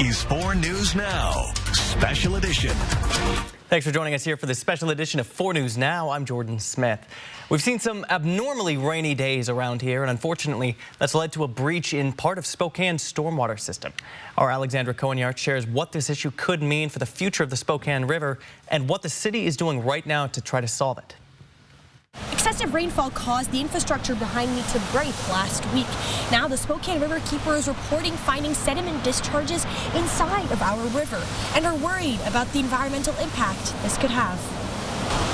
is 4 News Now, Special Edition. Thanks for joining us here for this special edition of 4 News Now. I'm Jordan Smith. We've seen some abnormally rainy days around here, and unfortunately, that's led to a breach in part of Spokane's stormwater system. Our Alexandra Cohen-Yart shares what this issue could mean for the future of the Spokane River and what the city is doing right now to try to solve it. Excessive rainfall caused the infrastructure behind me to break last week. Now the Spokane River Keeper is reporting finding sediment discharges inside of our river and are worried about the environmental impact this could have.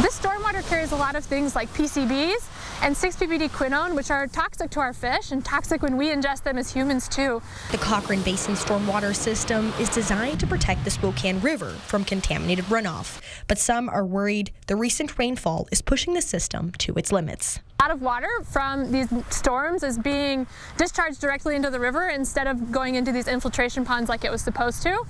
This stormwater carries a lot of things like PCBs and 6-PPD quinone, which are toxic to our fish and toxic when we ingest them as humans too. The Cochrane Basin stormwater system is designed to protect the Spokane River from contaminated runoff, but some are worried the recent rainfall is pushing the system to its limits. A lot of water from these storms is being discharged directly into the river instead of going into these infiltration ponds like it was supposed to.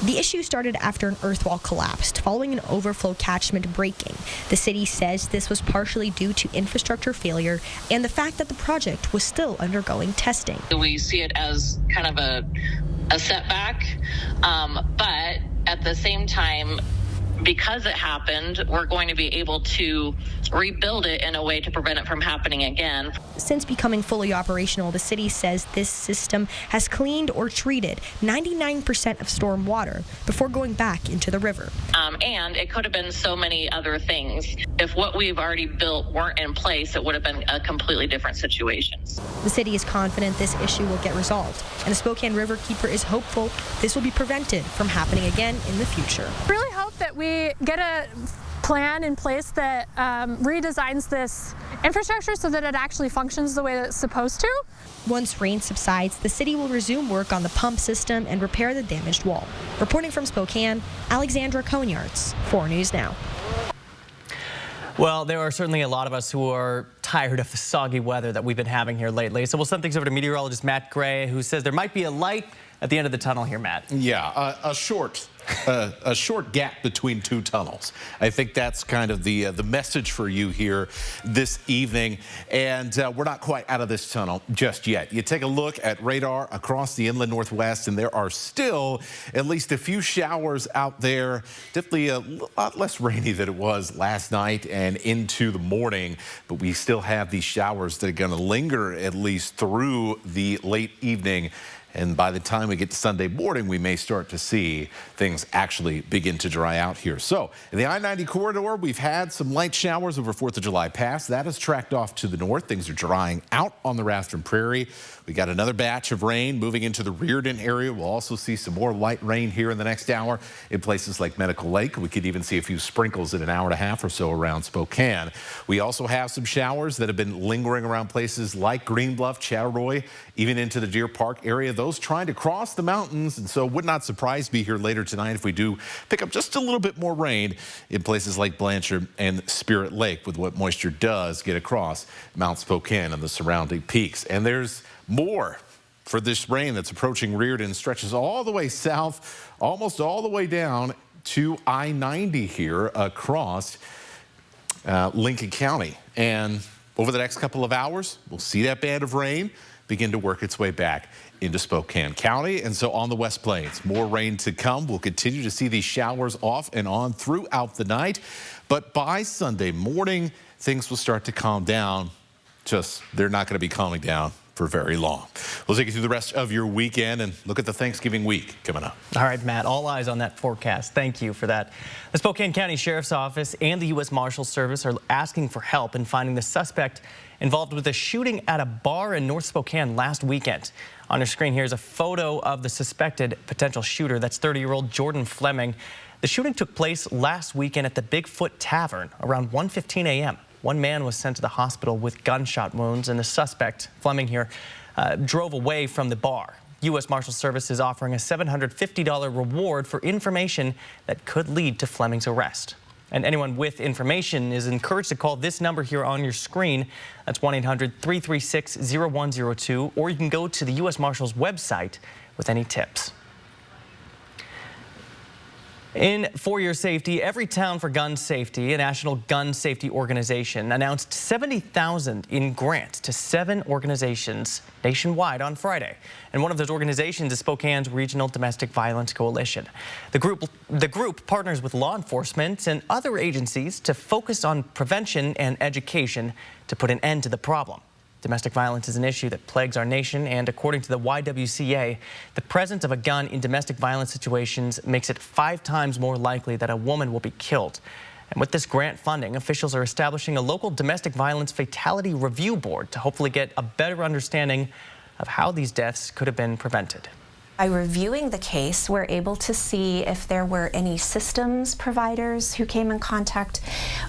The issue started after an earth wall collapsed following an overflow catchment breaking. The city says this was partially due to infrastructure failure and the fact that the project was still undergoing testing. We see it as kind of a setback, but at the same time, because it happened, we're going to be able to rebuild it in a way to prevent it from happening again. Since becoming fully operational, the city says this system has cleaned or treated 99% of storm water before going back into the river. And it could have been so many other things. If what we've already built weren't in place, it would have been a completely different situation. The city is confident this issue will get resolved, and the Spokane River Keeper is hopeful this will be prevented from happening again in the future. I really hope that we get a plan in place that redesigns this infrastructure so that it actually functions the way that it's supposed to. Once rain subsides, the city will resume work on the pump system and repair the damaged wall. Reporting from Spokane, Alexandra Cohen-Yart, 4 News Now. Well, there are certainly a lot of us who are tired of the soggy weather that we've been having here lately. So we'll send things over to meteorologist Matt Gray, who says there might be a light at the end of the tunnel here, Matt. Yeah, a short gap between two tunnels. I think that's kind of the message for you here this evening. And we're not quite out of this tunnel just yet. You take a look at radar across the inland northwest, and there are still at least a few showers out there. Definitely a lot less rainy than it was last night and into the morning. But we still have these showers that are going to linger at least through the late evening. And by the time we get to Sunday morning, we may start to see things actually begin to dry out here. So in the I-90 corridor, we've had some light showers over 4th of July pass. That has tracked off to the north. Things are drying out on the Rathdrum Prairie. We got another batch of rain moving into the Reardon area. We'll also see some more light rain here in the next hour in places like Medical Lake. We could even see a few sprinkles in an hour and a half or so around Spokane. We also have some showers that have been lingering around places like Green Bluff, Chattaroy, even into the Deer Park area. Those trying to cross the mountains, and so would not surprise me here later tonight if we do pick up just a little bit more rain in places like Blanchard and Spirit Lake with what moisture does get across Mount Spokane and the surrounding peaks. And there's more for this rain that's approaching Reardon, stretches all the way south, almost all the way down to I-90 here across Lincoln County. And over the next couple of hours, we'll see that band of rain begin to work its way back into Spokane County. And so on the West Plains, more rain to come. We'll continue to see these showers off and on throughout the night. But by Sunday morning, things will start to calm down. Just they're not going to be calming down for very long. We'll take you through the rest of your weekend and look at the Thanksgiving week coming up. All right, Matt, all eyes on that forecast. Thank you for that. The Spokane County Sheriff's Office and the U.S. Marshals Service are asking for help in finding the suspect involved with a shooting at a bar in North Spokane last weekend. On your screen here is a photo of the suspected potential shooter. That's 30-year-old Jordan Fleming. The shooting took place last weekend at the Bigfoot Tavern around 1:15 a.m. One man was sent to the hospital with gunshot wounds, and the suspect, Fleming here, drove away from the bar. U.S. Marshals Service is offering a $750 reward for information that could lead to Fleming's arrest. And anyone with information is encouraged to call this number here on your screen. That's 1-800-336-0102, or you can go to the U.S. Marshals website with any tips. In For Your Safety, Every Town for Gun Safety, a national gun safety organization, announced $70,000 in grants to 7 organizations nationwide on Friday. And one of those organizations is Spokane's Regional Domestic Violence Coalition. The group partners with law enforcement and other agencies to focus on prevention and education to put an end to the problem. Domestic violence is an issue that plagues our nation, and according to the YWCA, the presence of a gun in domestic violence situations makes it 5 times more likely that a woman will be killed. And with this grant funding, officials are establishing a local domestic violence fatality review board to hopefully get a better understanding of how these deaths could have been prevented. By reviewing the case, we're able to see if there were any systems providers who came in contact,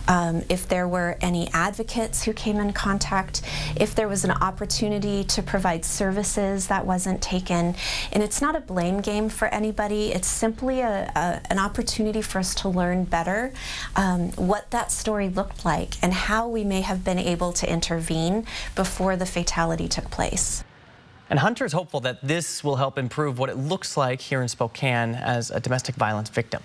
if there were any advocates who came in contact, if there was an opportunity to provide services that wasn't taken. And it's not a blame game for anybody. It's simply an opportunity for us to learn better what that story looked like and how we may have been able to intervene before the fatality took place. And Hunter is hopeful that this will help improve what it looks like here in Spokane as a domestic violence victim.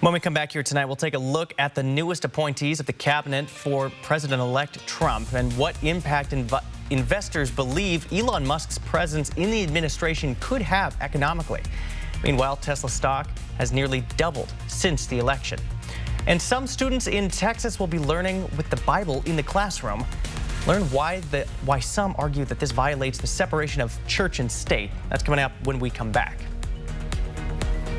When we come back here tonight, we'll take a look at the newest appointees of the cabinet for President-elect Trump and what impact investors believe Elon Musk's presence in the administration could have economically. Meanwhile, Tesla stock has nearly doubled since the election. And some students in Texas will be learning with the Bible in the classroom. Learn why some argue that this violates the separation of church and state. That's coming up when we come back.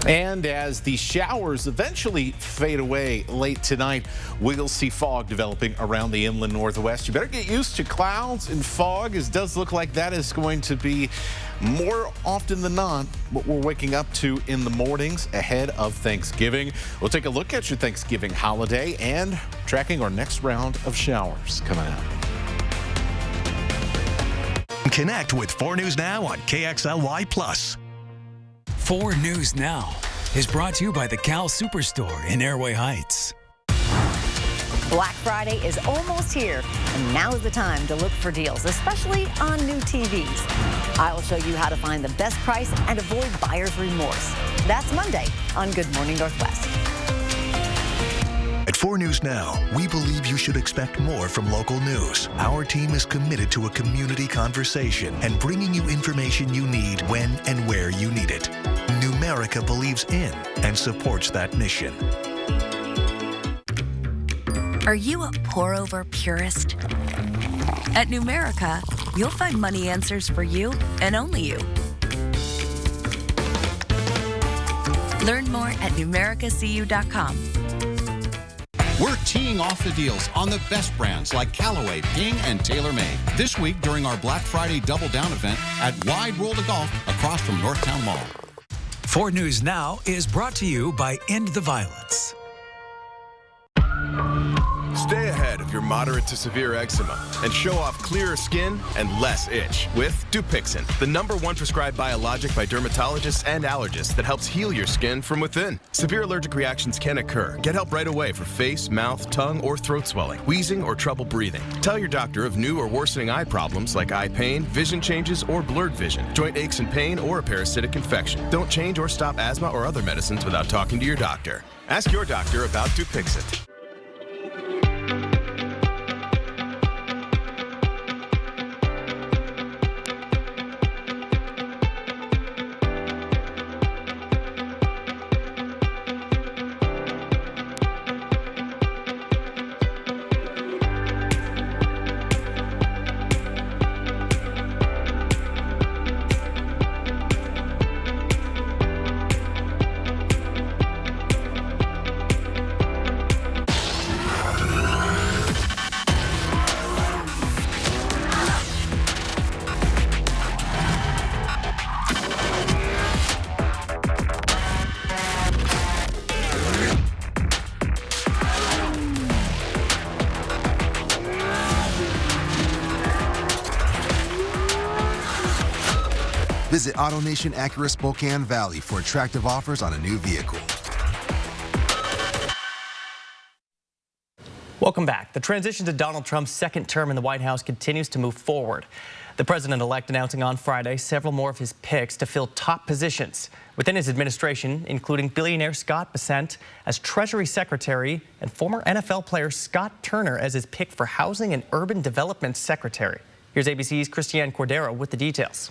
And as the showers eventually fade away late tonight, we'll see fog developing around the inland northwest. You better get used to clouds and fog, as it does look like that is going to be more often than not what we're waking up to in the mornings ahead of Thanksgiving. We'll take a look at your Thanksgiving holiday and tracking our next round of showers coming up. Connect with 4 News Now on KXLY+. 4 News Now is brought to you by the Cal Superstore in Airway Heights. Black Friday is almost here, and now is the time to look for deals, especially on new TVs. I will show you how to find the best price and avoid buyer's remorse. That's Monday on Good Morning Northwest. At 4 News Now, we believe you should expect more from local news. Our team is committed to a community conversation and bringing you information you need when and where you need it. Numerica believes in and supports that mission. Are you a pour-over purist? At Numerica, you'll find money answers for you and only you. Learn more at numericacu.com. We're teeing off the deals on the best brands like Callaway, Ping, and TaylorMade this week during our Black Friday Double Down event at Wide World of Golf across from Northtown Mall. 4 News Now is brought to you by End the Violence. Stay ahead of your moderate to severe eczema and show off clearer skin and less itch with Dupixent, the #1 prescribed biologic by dermatologists and allergists that helps heal your skin from within. Severe allergic reactions can occur. Get help right away for face, mouth, tongue, or throat swelling, wheezing, or trouble breathing. Tell your doctor of new or worsening eye problems like eye pain, vision changes, or blurred vision, joint aches and pain, or a parasitic infection. Don't change or stop asthma or other medicines without talking to your doctor. Ask your doctor about Dupixent. Visit AutoNation Acura Spokane Valley for attractive offers on a new vehicle. Welcome back. The transition to Donald Trump's second term in the White House continues to move forward. The president-elect announcing on Friday several more of his picks to fill top positions within his administration, including billionaire Scott Bessent as Treasury Secretary and former NFL player Scott Turner as his pick for Housing and Urban Development Secretary. Here's ABC's Christiane Cordero with the details.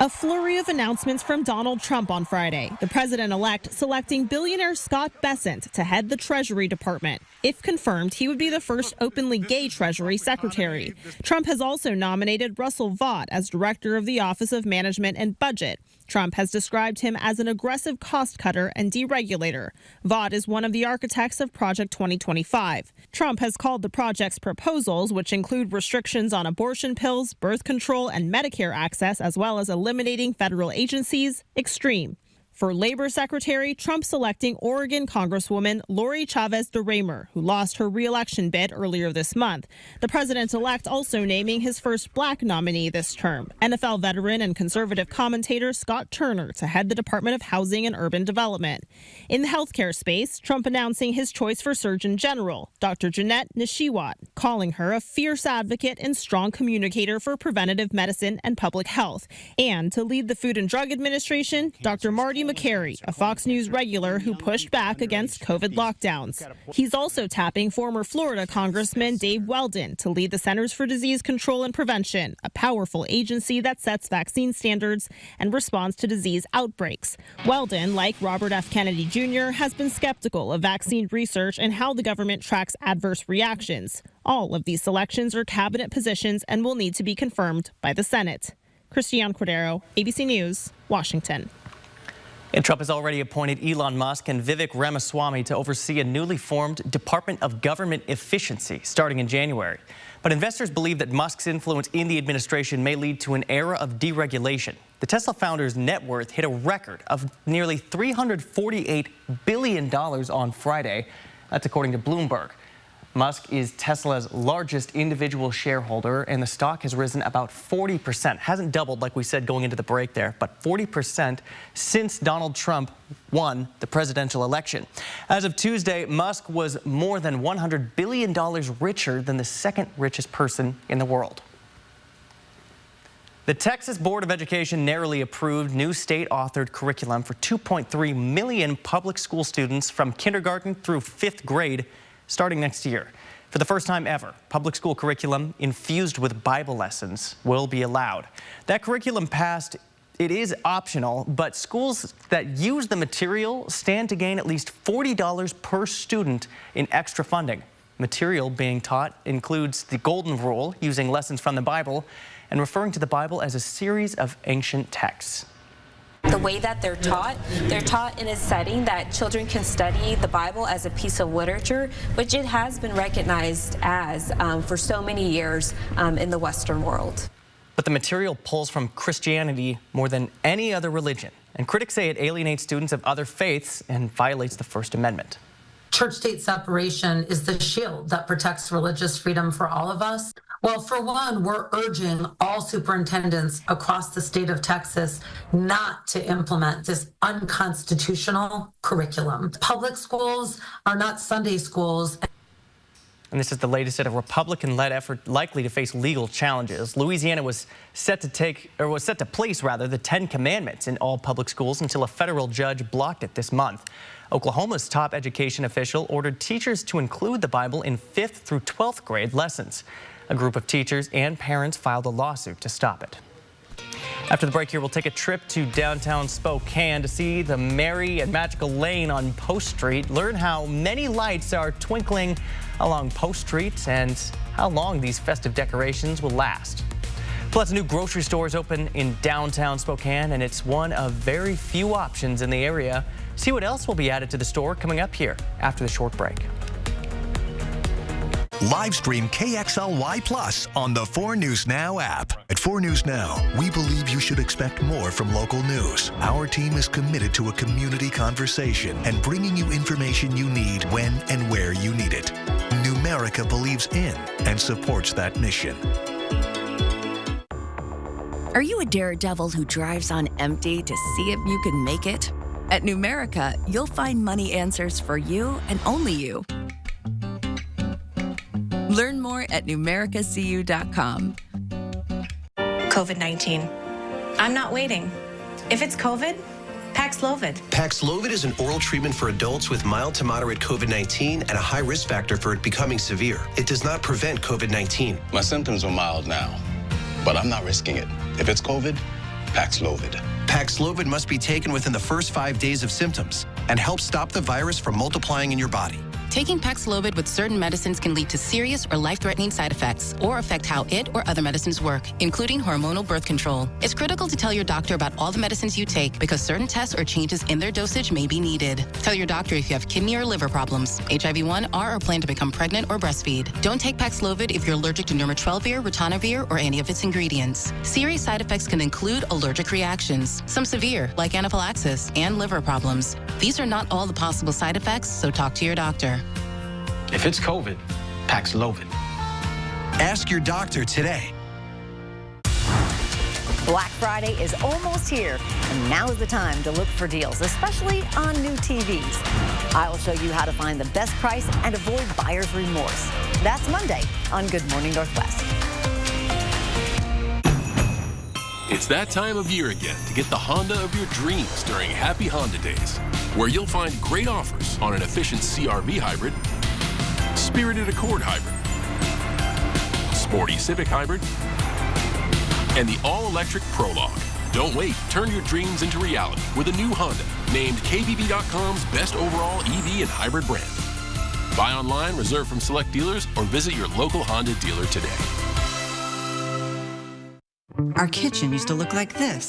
A flurry of announcements from Donald Trump on Friday. The president-elect selecting billionaire Scott Bessent to head the Treasury Department. If confirmed, he would be the first openly gay Treasury Secretary. Trump has also nominated Russell Vought as Director of the Office of Management and Budget. Trump has described him as an aggressive cost cutter and deregulator. Vought is one of the architects of Project 2025. Trump has called the project's proposals, which include restrictions on abortion pills, birth control, and Medicare access, as well as eliminating federal agencies, extreme. For Labor Secretary, Trump selecting Oregon Congresswoman Lori Chavez de Raymer, who lost her re-election bid earlier this month. The president-elect also naming his first black nominee this term, NFL veteran and conservative commentator Scott Turner to head the Department of Housing and Urban Development. In the healthcare space, Trump announcing his choice for Surgeon General, Dr. Jeanette Nishiwat, calling her a fierce advocate and strong communicator for preventative medicine and public health. And to lead the Food and Drug Administration, Dr. Marty McCary, a Fox News regular who pushed back against COVID lockdowns. He's also tapping former Florida Congressman Dave Weldon to lead the Centers for Disease Control and Prevention, a powerful agency that sets vaccine standards and responds to disease outbreaks. Weldon, like Robert F. Kennedy Jr., has been skeptical of vaccine research and how the government tracks adverse reactions. All of these selections are cabinet positions and will need to be confirmed by the Senate. Christiane Cordero, ABC News, Washington. And Trump has already appointed Elon Musk and Vivek Ramaswamy to oversee a newly formed Department of Government Efficiency starting in January. But investors believe that Musk's influence in the administration may lead to an era of deregulation. The Tesla founder's net worth hit a record of nearly $348 billion on Friday. That's according to Bloomberg. Musk is Tesla's largest individual shareholder, and the stock has risen about 40%. Hasn't doubled like we said going into the break there, but 40% since Donald Trump won the presidential election. As of Tuesday, Musk was more than $100 billion richer than the second richest person in the world. The Texas Board of Education narrowly approved new state-authored curriculum for 2.3 million public school students from kindergarten through 5th grade starting next year. For the first time ever, public school curriculum infused with Bible lessons will be allowed. That curriculum passed. It is optional, but schools that use the material stand to gain at least $40 per student in extra funding. Material being taught includes the Golden Rule, using lessons from the Bible, and referring to the Bible as a series of ancient texts. The way that they're taught in a setting that children can study the Bible as a piece of literature, which it has been recognized as for so many years in the Western world. But the material pulls from Christianity more than any other religion, and critics say it alienates students of other faiths and violates the First Amendment. Church-state separation is the shield that protects religious freedom for all of us. Well, for one, we're urging all superintendents across the state of Texas not to implement this unconstitutional curriculum. Public schools are not Sunday schools. And this is the latest in a Republican-led effort likely to face legal challenges. Louisiana was set to place the 10 Commandments in all public schools until a federal judge blocked it this month. Oklahoma's top education official ordered teachers to include the Bible in 5th through 12th grade lessons. A group of teachers and parents filed a lawsuit to stop it. After the break here, we'll take a trip to downtown Spokane to see the merry and magical lane on Post Street, learn how many lights are twinkling along Post Street and how long these festive decorations will last. Plus, a new grocery store is open in downtown Spokane, and it's one of very few options in the area. See what else will be added to the store coming up here after the short break. Live stream KXLY Plus on the 4 News Now app. At 4 News Now, we believe you should expect more from local news. Our team is committed to a community conversation and bringing you information you need when and where you need it. Numerica believes in and supports that mission. Are you a daredevil who drives on empty to see if you can make it? At Numerica, you'll find money answers for you and only you. Learn more at numericacu.com. COVID-19. I'm not waiting. If it's COVID, Paxlovid. Paxlovid is an oral treatment for adults with mild to moderate COVID-19 and a high risk factor for it becoming severe. It does not prevent COVID-19. My symptoms are mild now, but I'm not risking it. If it's COVID, Paxlovid. Paxlovid must be taken within the first 5 days of symptoms and help stop the virus from multiplying in your body. Taking Paxlovid with certain medicines can lead to serious or life-threatening side effects or affect how it or other medicines work, including hormonal birth control. It's critical to tell your doctor about all the medicines you take because certain tests or changes in their dosage may be needed. Tell your doctor if you have kidney or liver problems, HIV-1, or plan to become pregnant or breastfeed. Don't take Paxlovid if you're allergic to nirmatrelvir, ritonavir, or any of its ingredients. Serious side effects can include allergic reactions, some severe, like anaphylaxis, and liver problems. These are not all the possible side effects, so talk to your doctor. If it's COVID, Paxlovid. Ask your doctor today. Black Friday is almost here, and now is the time to look for deals, especially on new TVs. I will show you how to find the best price and avoid buyer's remorse. That's Monday on Good Morning Northwest. It's that time of year again to get the Honda of your dreams during Happy Honda Days, where you'll find great offers on an efficient CR-V hybrid, spirited Accord hybrid, sporty Civic hybrid, and the all-electric Prologue. Don't wait. Turn your dreams into reality with a new Honda, named KBB.com's best overall EV and hybrid brand. Buy online, reserve from select dealers, or visit your local Honda dealer today. Our kitchen used to look like this.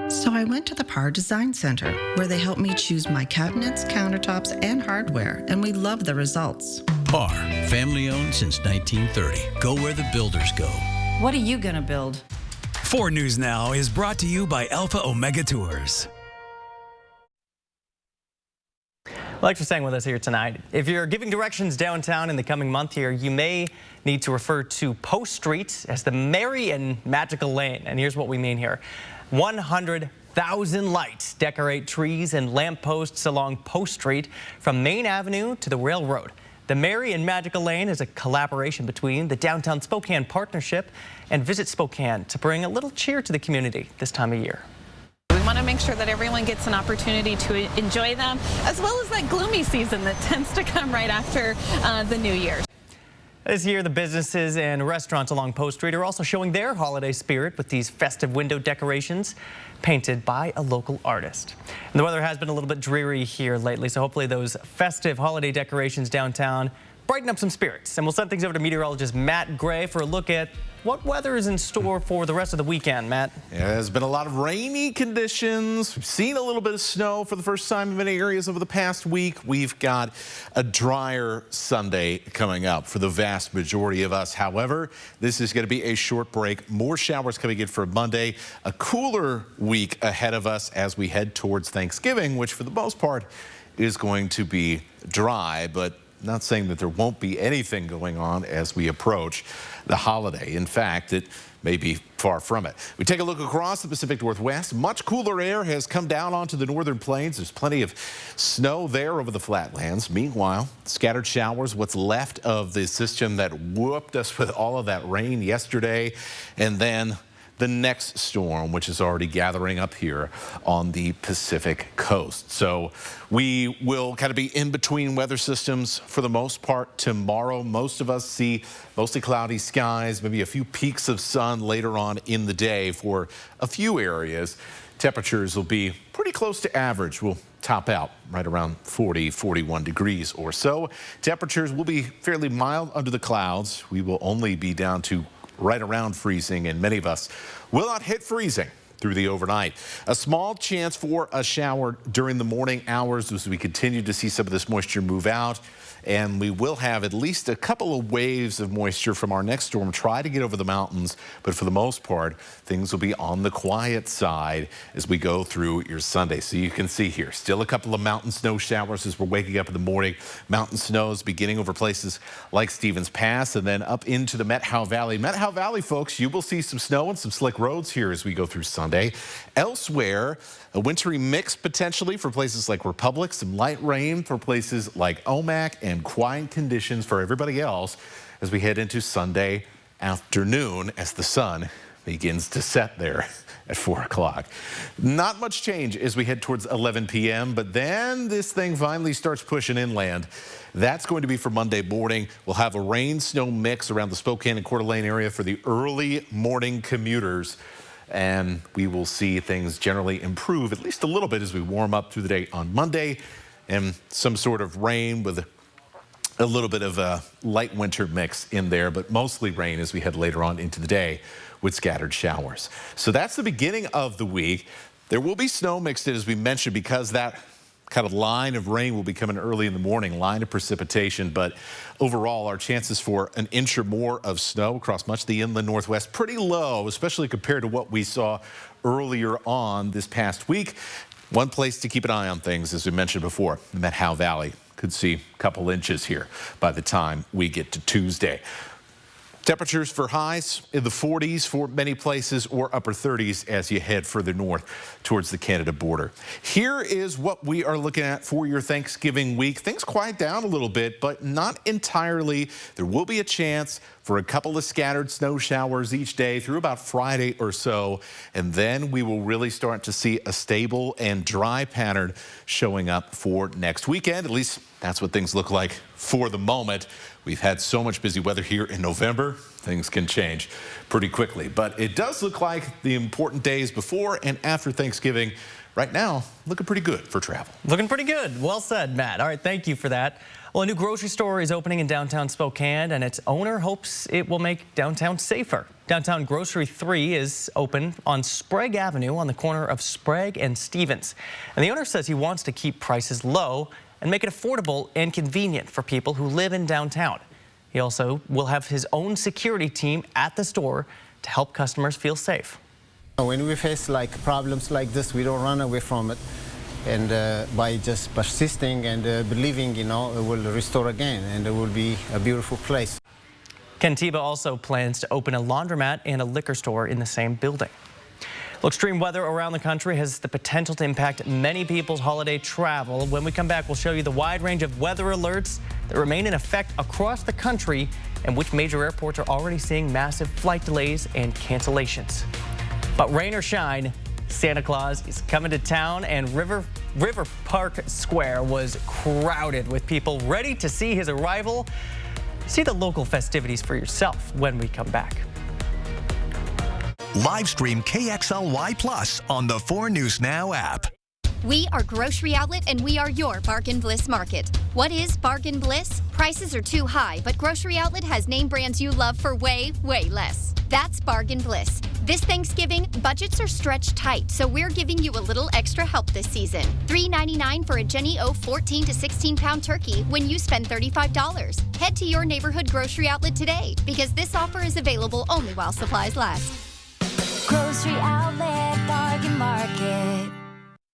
So I went to the Par Design Center, where they helped me choose my cabinets, countertops, and hardware, and we love the results. Par, family owned since 1930. Go where the builders go. What are you gonna build? 4 News Now is brought to you by Alpha Omega Tours. Thanks for staying with us here tonight. If you're giving directions downtown in the coming month here, you may need to refer to Post Street as the Merry and Magical Lane. And here's what we mean here. 100,000 lights decorate trees and lampposts along Post Street from Main Avenue to the railroad. The Merry and Magical Lane is a collaboration between the Downtown Spokane Partnership and Visit Spokane to bring a little cheer to the community this time of year. We want to make sure that everyone gets an opportunity to enjoy them, as well as that gloomy season that tends to come right after the New Year. This year, the businesses and restaurants along Post Street are also showing their holiday spirit with these festive window decorations painted by a local artist. And the weather has been a little bit dreary here lately, so hopefully those festive holiday decorations downtown brighten up some spirits. And we'll send things over to meteorologist Matt Gray for a look at what weather is in store for the rest of the weekend, Matt. Yeah, there's been a lot of rainy conditions. We've seen a little bit of snow for the first time in many areas over the past week. We've got a drier Sunday coming up for the vast majority of us. However, this is going to be a short break. More showers coming in for Monday. A cooler week ahead of us as we head towards Thanksgiving, which for the most part is going to be dry, but not saying that there won't be anything going on as we approach the holiday. In fact, it may be far from it. We take a look across the Pacific Northwest. Much cooler air has come down onto the northern plains. There's plenty of snow there over the flatlands. Meanwhile, scattered showers, what's left of the system that whooped us with all of that rain yesterday, and then the next storm, which is already gathering up here on the Pacific coast. So we will kind of be in between weather systems for the most part tomorrow. Most of us see mostly cloudy skies, maybe a few peaks of sun later on in the day for a few areas. Temperatures will be pretty close to average. We'll top out right around 40, 41 degrees or so. Temperatures will be fairly mild under the clouds. We will only be down to right around freezing, and many of us will not hit freezing through the overnight. A small chance for a shower during the morning hours as we continue to see some of this moisture move out. And we will have at least a couple of waves of moisture from our next storm try to get over the mountains. But for the most part, things will be on the quiet side as we go through your Sunday. So you can see here, still a couple of mountain snow showers as we're waking up in the morning. Mountain snows beginning over places like Stevens Pass and then up into the Methow Valley. Methow Valley, folks, you will see some snow and some slick roads here as we go through Sunday. Elsewhere, a wintry mix potentially for places like Republic, some light rain for places like Omak, and quiet conditions for everybody else as we head into Sunday afternoon as the sun begins to set there at 4 o'clock. Not much change as we head towards 11 p.m., but then this thing finally starts pushing inland. That's going to be for Monday morning. We'll have a rain-snow mix around the Spokane and Coeur d'Alene area for the early morning commuters. And we will see things generally improve at least a little bit as we warm up through the day on Monday, and some sort of rain with a little bit of a light winter mix in there, but mostly rain as we head later on into the day with scattered showers. So that's the beginning of the week. There will be snow mixed in, as we mentioned, because that kind of line of rain will be coming early in the morning, line of precipitation. But overall, our chances for an inch or more of snow across much of the inland Northwest pretty low, especially compared to what we saw earlier on this past week. One place to keep an eye on things, as we mentioned before, the Met-Howe Valley could see a couple inches here by the time we get to Tuesday. Temperatures for highs in the 40s for many places, or upper 30s as you head further north towards the Canada border. Here is what we are looking at for your Thanksgiving week. Things quiet down a little bit, but not entirely. There will be a chance for a couple of scattered snow showers each day through about Friday or so, and then we will really start to see a stable and dry pattern showing up for next weekend. At least that's what things look like for the moment. We've had so much busy weather here in November, things can change pretty quickly. But it does look like the important days before and after Thanksgiving right now looking pretty good for travel. Looking pretty good. Well said, Matt. All right, thank you for that. Well, a new grocery store is opening in downtown Spokane, and its owner hopes it will make downtown safer. Downtown Grocery 3 is open on Sprague Avenue on the corner of Sprague and Stevens. And the owner says he wants to keep prices low and make it affordable and convenient for people who live in downtown. He also will have his own security team at the store to help customers feel safe. When we face problems like this, we don't run away from it. And by just persisting and believing, it will restore again, and it will be a beautiful place. Ken Teba also plans to open a laundromat and a liquor store in the same building. Well, extreme weather around the country has the potential to impact many people's holiday travel. When we come back, we'll show you the wide range of weather alerts that remain in effect across the country and which major airports are already seeing massive flight delays and cancellations. But rain or shine, Santa Claus is coming to town, and River Park Square was crowded with people ready to see his arrival. See the local festivities for yourself when we come back. Live stream KXLY Plus on the 4 News Now app. We are Grocery Outlet, and we are your Bargain Bliss Market. What is Bargain Bliss? Prices are too high, but Grocery Outlet has name brands you love for way, way less. That's Bargain Bliss. This Thanksgiving, budgets are stretched tight, so we're giving you a little extra help this season. $3.99 for a Jenny O 14 to 16-pound turkey when you spend $35. Head to your neighborhood Grocery Outlet today, because this offer is available only while supplies last. Grocery Outlet Bargain Market.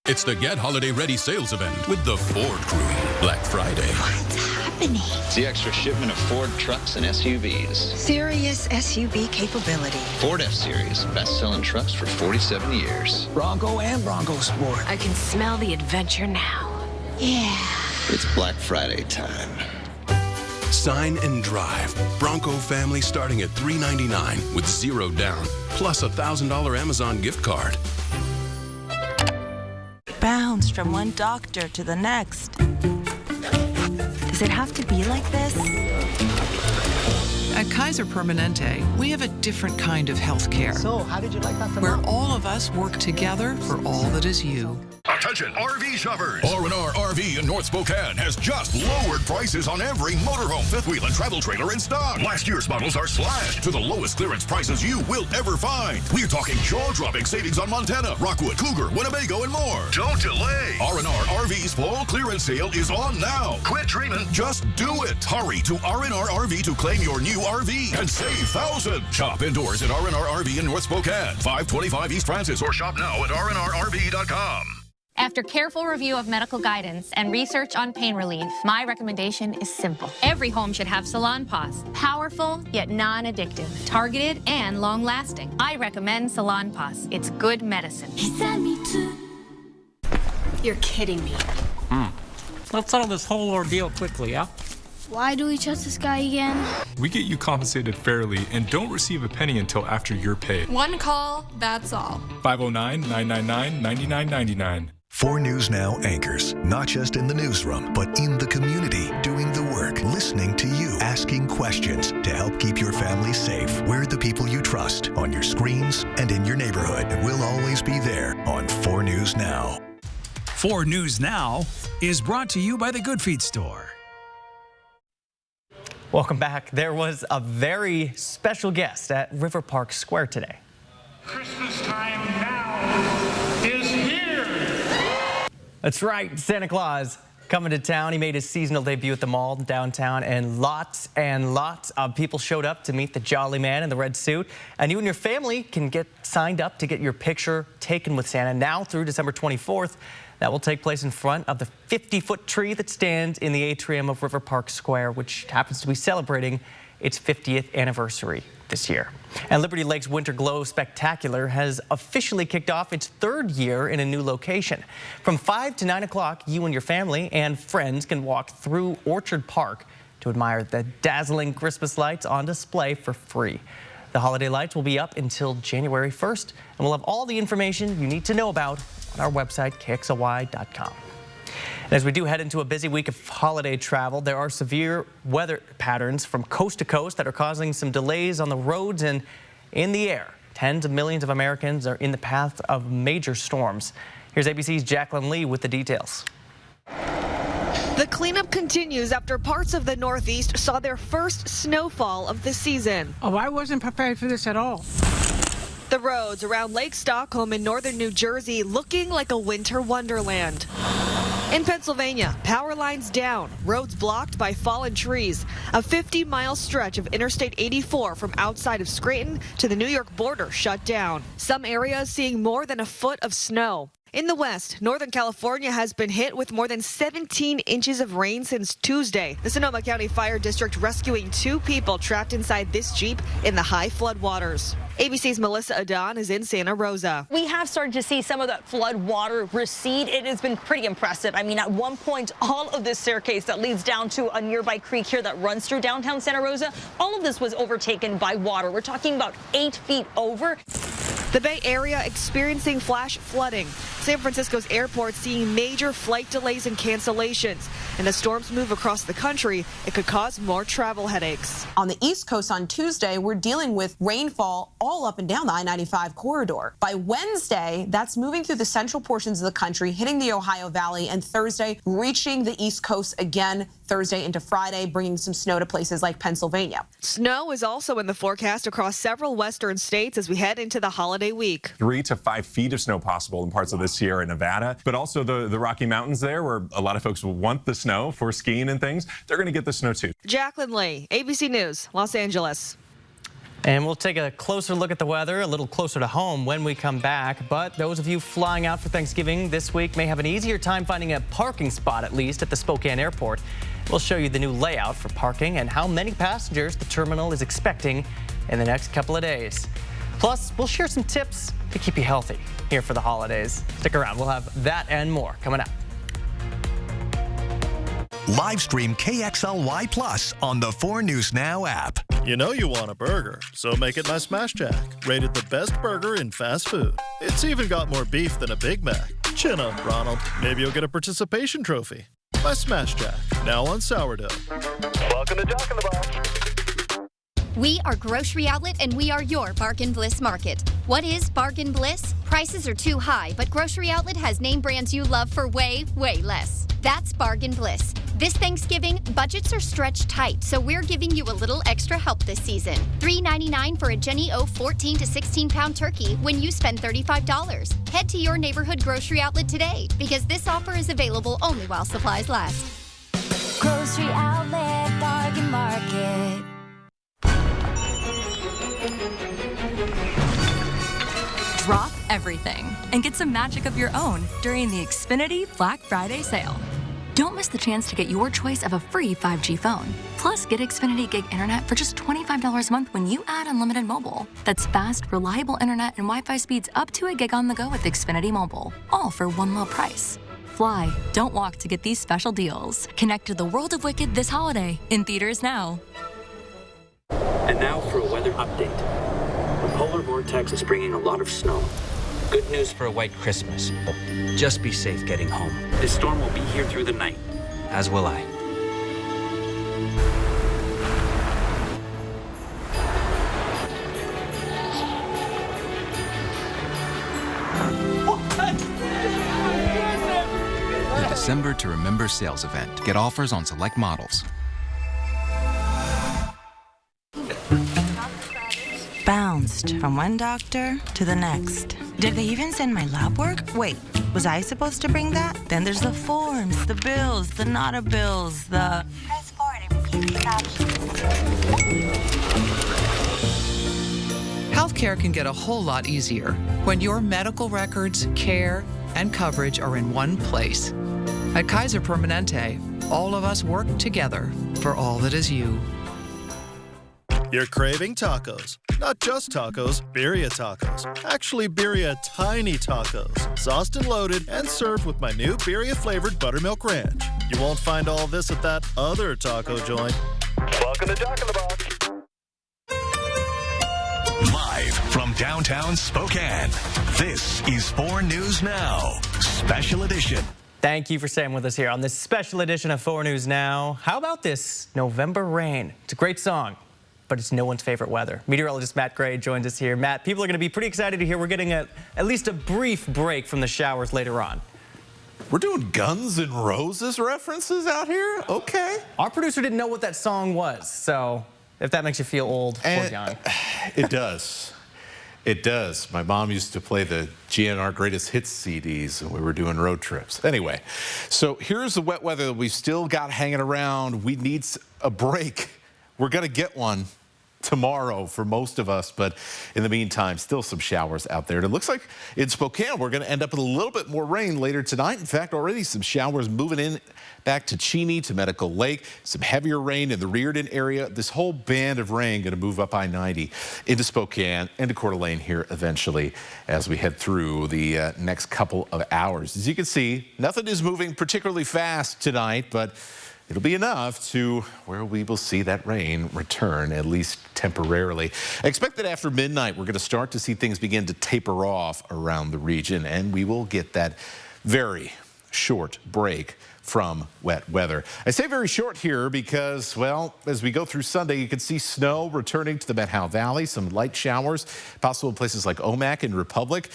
It's the Get Holiday Ready sales event with the Ford Crew. Black Friday. What's happening? It's the extra shipment of Ford trucks and SUVs. Serious SUV capability. Ford F-Series, best-selling trucks for 47 years. Bronco and Bronco Sport. I can smell the adventure now. Yeah. It's Black Friday time. Sign and drive. Bronco family starting at $399 with 0 down, plus a $1,000 Amazon gift card. Bounce from one doctor to the next. Does it have to be like this? At Kaiser Permanente, we have a different kind of health care. So, how did you like that? Where all of us work together for all that is you. Attention RV shoppers! R&R RV in North Spokane has just lowered prices on every motorhome, fifth wheel, and travel trailer in stock. Last year's models are slashed to the lowest clearance prices you will ever find. We're talking jaw-dropping savings on Montana, Rockwood, Cougar, Winnebago, and more. Don't delay! R&R RV's fall clearance sale is on now. Quit dreaming, just do it. Hurry to R&R RV to claim your new RV and save thousands. Shop indoors at R&R RV in North Spokane, 525 East Francis, or shop now at rnrrv.com. After careful review of medical guidance and research on pain relief, my recommendation is simple. Every home should have Salon Paws. Powerful, yet non-addictive. Targeted and long-lasting. I recommend Salon Paws. It's good medicine. You're kidding me. Let's settle this whole ordeal quickly, yeah? Why do we trust this guy again? We get you compensated fairly and don't receive a penny until after you're paid. One call, that's all. 509-999-9999. 4 News Now anchors, not just in the newsroom, but in the community, doing the work, listening to you, asking questions to help keep your family safe. We're the people you trust on your screens and in your neighborhood. And we'll always be there on 4 News Now. 4 News Now is brought to you by the Good Feet Store. Welcome back. There was a very special guest at River Park Square today. Christmas time now is here. That's right, Santa Claus coming to town. He made his seasonal debut at the mall downtown, and lots of people showed up to meet the jolly man in the red suit. And you and your family can get signed up to get your picture taken with Santa now through December 24th. That will take place in front of the 50-foot tree that stands in the atrium of River Park Square, which happens to be celebrating its 50th anniversary this year. And Liberty Lake's Winter Glow Spectacular has officially kicked off its 3rd year in a new location. From 5 to 9 o'clock, you and your family and friends can walk through Orchard Park to admire the dazzling Christmas lights on display for free. The holiday lights will be up until January 1st, and we'll have all the information you need to know about on our website, kxly.com. And as we do head into a busy week of holiday travel, there are severe weather patterns from coast to coast that are causing some delays on the roads and in the air. Tens of millions of Americans are in the path of major storms. Here's ABC's Jacqueline Lee with the details. The cleanup continues after parts of the Northeast saw their first snowfall of the season. Oh, I wasn't prepared for this at all. The roads around Lake Stockholm in northern New Jersey looking like a winter wonderland. In Pennsylvania, power lines down, roads blocked by fallen trees. A 50-mile stretch of Interstate 84 from outside of Scranton to the New York border shut down. Some areas seeing more than a foot of snow. In the West, Northern California has been hit with more than 17 inches of rain since Tuesday. The Sonoma County Fire District rescuing 2 people trapped inside this Jeep in the high flood waters. ABC's Melissa Adon is in Santa Rosa. We have started to see some of that flood water recede. It has been pretty impressive. I mean, at one point, all of this staircase that leads down to a nearby creek here that runs through downtown Santa Rosa, all of this was overtaken by water. We're talking about 8 feet over. The Bay Area experiencing flash flooding. San Francisco's airport seeing major flight delays and cancellations. And as storms move across the country, it could cause more travel headaches. On the East Coast on Tuesday, we're dealing with rainfall all up and down the I-95 corridor. By Wednesday, that's moving through the central portions of the country, hitting the Ohio Valley, and Thursday, reaching the East Coast again, Thursday into Friday, bringing some snow to places like Pennsylvania. Snow is also in the forecast across several western states as we head into the holiday week. 3 to 5 feet of snow possible in parts of this year in Nevada, but also the Rocky Mountains there, where a lot of folks will want the snow for skiing and things. They're going to get the snow too. Jacqueline Lee, ABC News, Los Angeles. And we'll take a closer look at the weather a little closer to home when we come back. But those of you flying out for Thanksgiving this week may have an easier time finding a parking spot, at least at the Spokane Airport. We'll show you the new layout for parking and how many passengers the terminal is expecting in the next couple of days. Plus, we'll share some tips to keep you healthy here for the holidays. Stick around. We'll have that and more coming up. Live stream KXLY Plus on the 4 News Now app. You know you want a burger, so make it my Smash Jack. Rated the best burger in fast food. It's even got more beef than a Big Mac. Chin up, Ronald. Maybe you'll get a participation trophy. My Smash Jack, now on sourdough. Welcome to Jack in the Box. We are Grocery Outlet, and we are your Bargain Bliss Market. What is Bargain Bliss? Prices are too high, but Grocery Outlet has name brands you love for way, way less. That's Bargain Bliss. This Thanksgiving, budgets are stretched tight, so we're giving you a little extra help this season. $3.99 for a Jenny O 14 to 16-pound turkey when you spend $35. Head to your neighborhood Grocery Outlet today, because this offer is available only while supplies last. Grocery Outlet, Bargain Market. Drop everything and get some magic of your own during the Xfinity Black Friday sale. Don't miss the chance to get your choice of a free 5G phone. Plus, get Xfinity Gig Internet for just $25 a month when you add unlimited mobile. That's fast, reliable internet and Wi-Fi speeds up to a gig on the go with Xfinity Mobile, all for one low price. fly. Don't walk to get these special deals. Connect to the world of Wicked this holiday, in theaters now. And now for a weather update. The polar vortex is bringing a lot of snow. Good news for a white Christmas, but just be safe getting home. This storm will be here through the night, as will I. The December to Remember sales event. Get offers on select models. Bounced from one doctor to the next. Did they even send my lab work? Wait, was I supposed to bring that? Then there's the forms, the bills, the nota bills, the... Press forward and repeat these options. Healthcare can get a whole lot easier when your medical records, care, and coverage are in one place. At Kaiser Permanente, all of us work together for all that is you. You're craving tacos. Not just tacos, birria tacos. Actually, birria tiny tacos. Sauced and loaded and served with my new birria-flavored buttermilk ranch. You won't find all this at that other taco joint. Welcome to Jack in the Box. Live from downtown Spokane, this is 4 News Now, Special Edition. Thank you for staying with us here on this special edition of 4 News Now. How about this November rain? It's a great song, but it's no one's favorite weather. Meteorologist Matt Gray joins us here. Matt, people are going to be pretty excited to hear we're getting at least a brief break from the showers later on. We're doing Guns N' Roses references out here? Okay. Our producer didn't know what that song was, so if that makes you feel old or young. It does. It does. My mom used to play the GNR Greatest Hits CDs when we were doing road trips. Anyway, so here's the wet weather that we've still got hanging around. We need a break. We're going to get one tomorrow for most of us, but in the meantime, still some showers out there. And it looks like in Spokane, we're going to end up with a little bit more rain later tonight. In fact, already some showers moving in back to Cheney, to Medical Lake, some heavier rain in the Reardon area. This whole band of rain going to move up I-90 into Spokane and to Coeur d'Alene here eventually as we head through the next couple of hours. As you can see, nothing is moving particularly fast tonight, but it'll be enough to where we will see that rain return, at least temporarily. I expect that after midnight, we're going to start to see things begin to taper off around the region, and we will get that very short break from wet weather. I say very short here because, well, as we go through Sunday, you can see snow returning to the Methow Valley, some light showers, possible in places like Omak and Republic.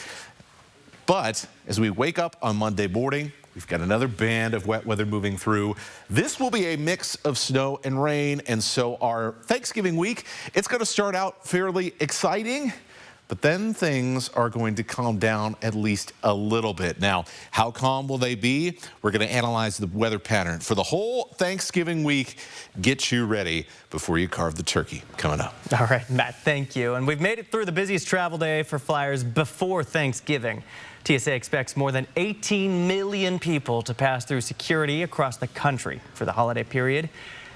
But as we wake up on Monday morning, we've got another band of wet weather moving through. This will be a mix of snow and rain, and so our Thanksgiving week, it's going to start out fairly exciting, but then things are going to calm down at least a little bit. Now, how calm will they be? We're going to analyze the weather pattern for the whole Thanksgiving week. Get you ready before you carve the turkey. Coming up. All right, Matt, thank you. And we've made it through the busiest travel day for flyers before Thanksgiving. TSA expects more than 18 million people to pass through security across the country for the holiday period.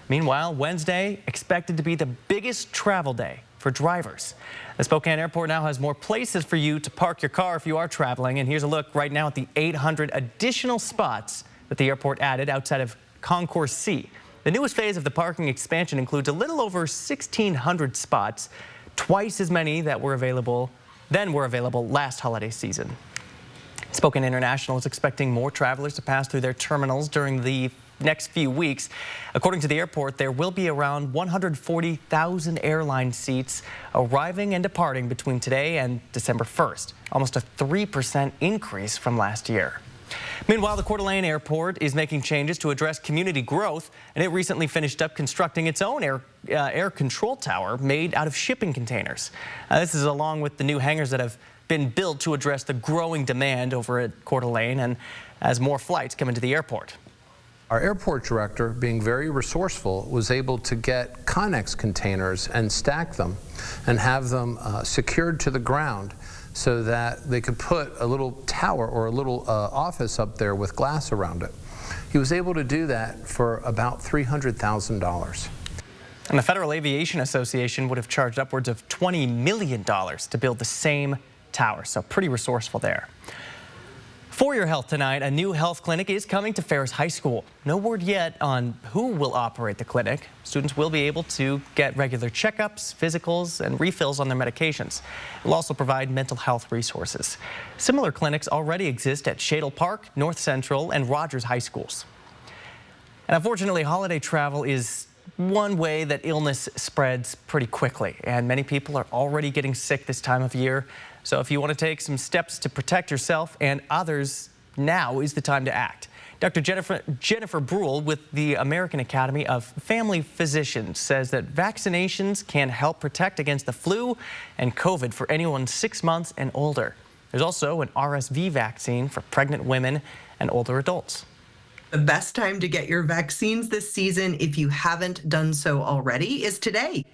Meanwhile, Wednesday expected to be the biggest travel day for drivers. The Spokane Airport now has more places for you to park your car if you are traveling. And here's a look right now at the 800 additional spots that the airport added outside of Concourse C. The newest phase of the parking expansion includes a little over 1,600 spots, twice as many that were available last holiday season. Spokane International is expecting more travelers to pass through their terminals during the next few weeks. According to the airport, there will be around 140,000 airline seats arriving and departing between today and December 1st, almost a 3% increase from last year. Meanwhile, the Coeur d'Alene Airport is making changes to address community growth, and it recently finished up constructing its own air control tower made out of shipping containers. This is along with the new hangars that have been built to address the growing demand over at Coeur d'Alene and as more flights come into the airport. Our airport director, being very resourceful, was able to get Connex containers and stack them and have them secured to the ground so that they could put a little tower or a little office up there with glass around it. He was able to do that for about $300,000. And the Federal Aviation Association would have charged upwards of $20 million to build the same tower, so pretty resourceful there. For your health tonight, a new health clinic is coming to Ferris High School. No word yet on who will operate the clinic. Students will be able to get regular checkups, physicals, and refills on their medications. It will also provide mental health resources. Similar clinics already exist at Shadle Park, North Central, and Rogers High Schools. And unfortunately, holiday travel is one way that illness spreads pretty quickly, and many people are already getting sick this time of year. So if you want to take some steps to protect yourself and others, now is the time to act. Dr. Jennifer Bruhl with the American Academy of Family Physicians says that vaccinations can help protect against the flu and COVID for anyone 6 months and older. There's also an RSV vaccine for pregnant women and older adults. The best time to get your vaccines this season, if you haven't done so already, is today.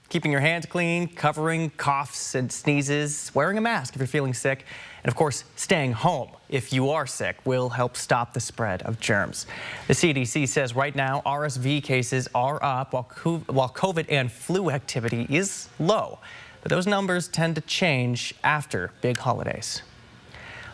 Keeping your hands clean, covering coughs and sneezes, wearing a mask if you're feeling sick, and of course, staying home if you are sick will help stop the spread of germs. The CDC says right now RSV cases are up while COVID and flu activity is low, but those numbers tend to change after big holidays.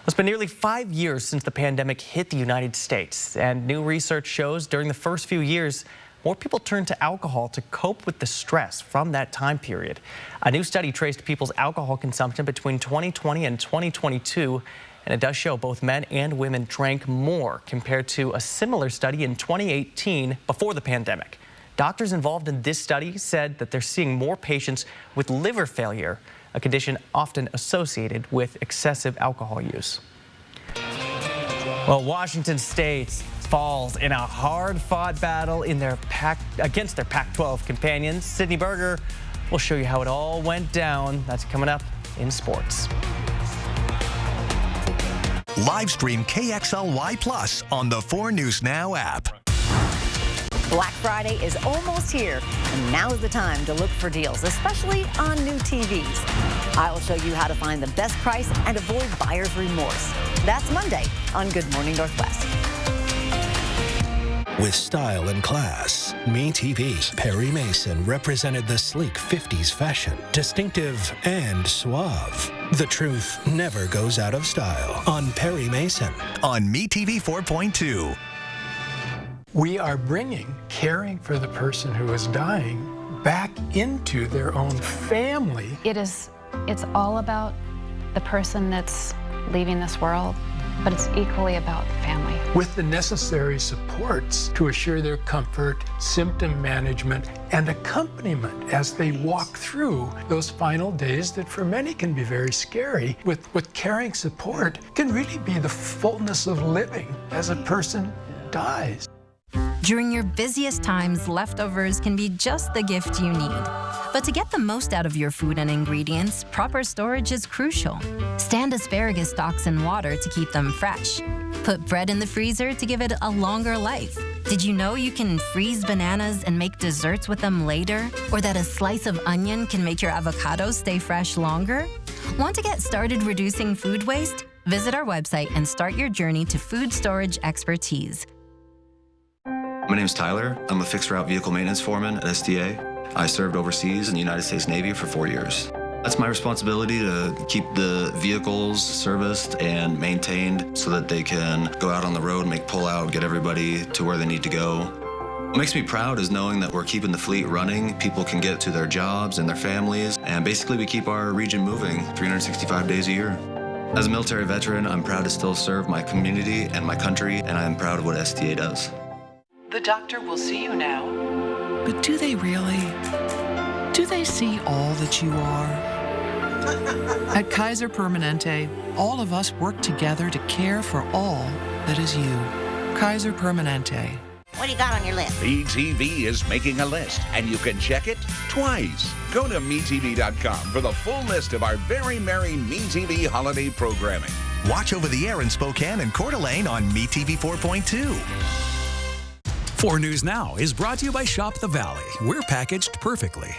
It's been nearly 5 years since the pandemic hit the United States, and new research shows during the first few years, more people turned to alcohol to cope with the stress from that time period. A new study traced people's alcohol consumption between 2020 and 2022, and it does show both men and women drank more compared to a similar study in 2018 before the pandemic. Doctors involved in this study said that they're seeing more patients with liver failure, a condition often associated with excessive alcohol use. Well, Washington State falls in a hard-fought battle in against their Pac-12 companions. Sydney Berger will show you how it all went down. That's coming up in sports. Live stream KXLY Plus on the 4 News Now app. Black Friday is almost here, and now's the time to look for deals, especially on new TVs. I will show you how to find the best price and avoid buyer's remorse. That's Monday on Good Morning Northwest. With style and class, MeTV's Perry Mason represented the sleek 50s fashion, distinctive and suave. The truth never goes out of style on Perry Mason on MeTV 4.2. We are bringing caring for the person who is dying back into their own family. It's all about the person that's leaving this world, but it's equally about the family. With the necessary supports to assure their comfort, symptom management, and accompaniment as they walk through those final days that for many can be very scary. With caring support can really be the fullness of living as a person dies. During your busiest times, leftovers can be just the gift you need. But to get the most out of your food and ingredients, proper storage is crucial. Stand asparagus stalks in water to keep them fresh. Put bread in the freezer to give it a longer life. Did you know you can freeze bananas and make desserts with them later? Or that a slice of onion can make your avocados stay fresh longer? Want to get started reducing food waste? Visit our website and start your journey to food storage expertise. My name is Tyler. I'm a fixed route vehicle maintenance foreman at SDA. I served overseas in the United States Navy for 4 years. That's my responsibility to keep the vehicles serviced and maintained so that they can go out on the road, make pull-out, get everybody to where they need to go. What makes me proud is knowing that we're keeping the fleet running, people can get to their jobs and their families, and basically we keep our region moving 365 days a year. As a military veteran, I'm proud to still serve my community and my country, and I'm proud of what SDA does. The doctor will see you now. But do they really? Do they see all that you are? At Kaiser Permanente, all of us work together to care for all that is you. Kaiser Permanente. What do you got on your list? MeTV is making a list, and you can check it twice. Go to MeTV.com for the full list of our very merry MeTV holiday programming. Watch over the air in Spokane and Coeur d'Alene on MeTV 4.2. 4 News Now is brought to you by Shop the Valley. We're packaged perfectly.